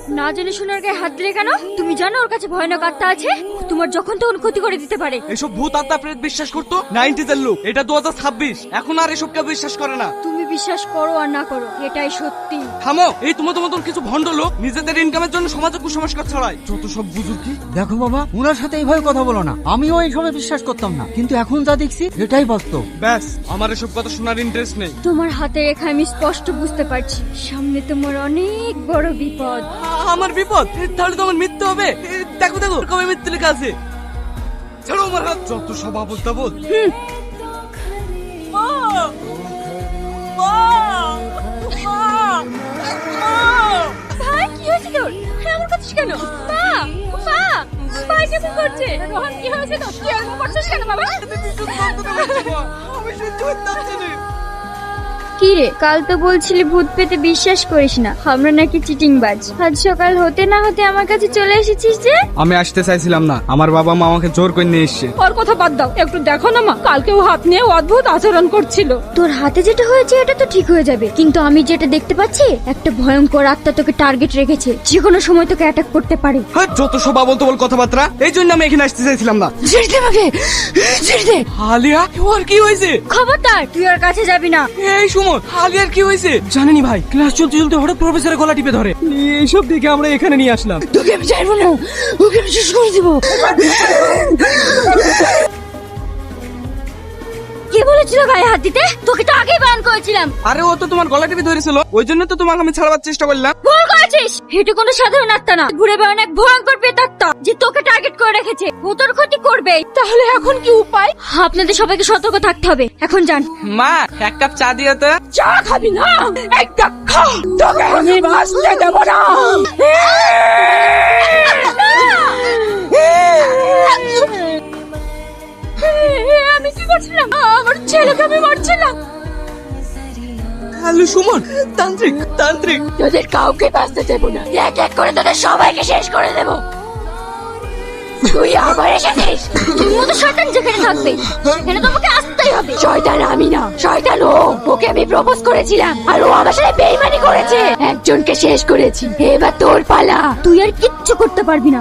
না জেনে শুনে ওর গায়ে হাত দিলে কেন? তুমি জানো ওর কাছে ভয়ানক আত্মা আছে, তোমার যখন তখন ক্ষতি করে দিতে পারে। এসব ভূত আত্মা প্রেত বিশ্বাস করতো 90s এর লোক। এটা 2026, এখন আর এসব কেউ বিশ্বাস করে না। তুমি বিশ্বাস করো আর না করো, এটাই সত্যি। থামো, এই তোমাদের মতন কিছু ভণ্ড লোক নিজেদের ইনকামের জন্য সমাজে কুসংস্কার ছড়ায়। যত সব বুজুর্গি। দেখো বাবা, উনার সাথে এইভাবে কথা বলো না। আমিও এইসবে বিশ্বাস করতাম না, কিন্তু এখন যা দেখছি এটাই বাস্তব। ব্যাস, আমার এসব কথা শোনার ইন্টারেস্ট নেই। তোমার হাতে রেখা আমি স্পষ্ট বুঝতে পারছি, সামনে তোমার অনেক বড় বিপদ। আমার বিপদ? তাহলে তো আমার মৃত্যু হবে। দেখো দেখো, কবে মৃত্যু লেখা আছে। ছাড়ো আমার হাত। যত সব আবল তাবল। ভাই কি হয়েছে তোর? এমন করছিস কেন? মা, মা, ভাই কেমন করছে? রোহন কি হয়েছে তোর? তুই এমন করছিস কেন বাবা? আমি সহ্য করতে পারছি না। কি রে, কাল তো বলছিলি ভূত পেতে বিশ্বাস করিস না, আমরা নাকি চিটিংবাজ। আজ সকাল হতে না হতে আমার কাছে চলে এসেছিস যে? আমি আসতে চাইছিলাম না, আমার বাবা মা আমাকে জোর করে নিয়ে এসেছে। ওর কথা বাদ দাও, একটু দেখো না মা, কালকে ও হাত নিয়ে অদ্ভুত আচরণ করছিল। তোর হাতে যেটা হয়েছে এটা তো ঠিক হয়ে যাবে, কিন্তু আমি যেটা দেখতে পাচ্ছি একটা ভয়ঙ্কর আত্মা তোকে টার্গেট রেখেছে, যে কোনো সময় তোকে অ্যাটাক করতে পারে। হ্যাঁ, যত সব আবল তাবল কথাবার্তা। এই জন্য আমি এখানে আসতে চাইছিলাম না। ছেড়ে দে আমাকে, ছেড়ে দে। আলিয়া, ওর কি হয়েছে? খবরদার, তুই ওর কাছে যাবি না। এই সুমন, আলিয়ার কি হয়েছে? জানেনি ভাই, ক্লাস চলতে চলতে হঠাৎ প্রফেসরের গলা টিপে ধরে। এইসব দেখে আমরা এখানে নিয়ে আসলাম। তোকে আমি চাইবো না, ওকে আমি শেষ করে দিব। কে বলেছিল গায়ে হাত দিতে? তোকে তো আগেই বারণ করেছিলাম। আরে ও তো তোমার গলা টিপে ধরেছিল, ওই জন্য তো তোমাকে আমি ছাড়াবার চেষ্টা করলাম। ভুল করেছিস, এটা কোনো সাধারণ আত্মা না, ঘুরে বেড়ানো এক ভয়ঙ্কর প্রেতাত্মা যে তোকে টার্গেট করে রেখেছে। ও তোর ক্ষতি করবে। তাহলে এখন কি উপায়? আপনাদের সবাইকে সতর্ক থাকতে হবে। এখন যান। মা, এক কাপ চা দিও তো। চা খাবি না, একটা খা, তোকে আমি বাঁচতে দেব না। আমি কি করছিলাম? আমার ছেলেকে আমি মারছিলাম। হ্যালো সুমন, তান্ত্রিক তান্ত্রিক। তোদের কাউকে বাঁচতে দেব না, এক এক করে তোদের সবাইকে শেষ করে দেব। তুই আবার এসেছিস? তুমি তো শয়তান যেখানে থাকবে সেখানে তোমাকে আসতেই হবে। শয়তান আমি না, শয়তান ও। ওকে আমি প্রপোজ করেছিলাম আর ও আমার সাথে বেইমানি করেছে। একজনকে শেষ করেছি, এবার তোর পালা। তুই আর কিচ্ছু করতে পারবি না।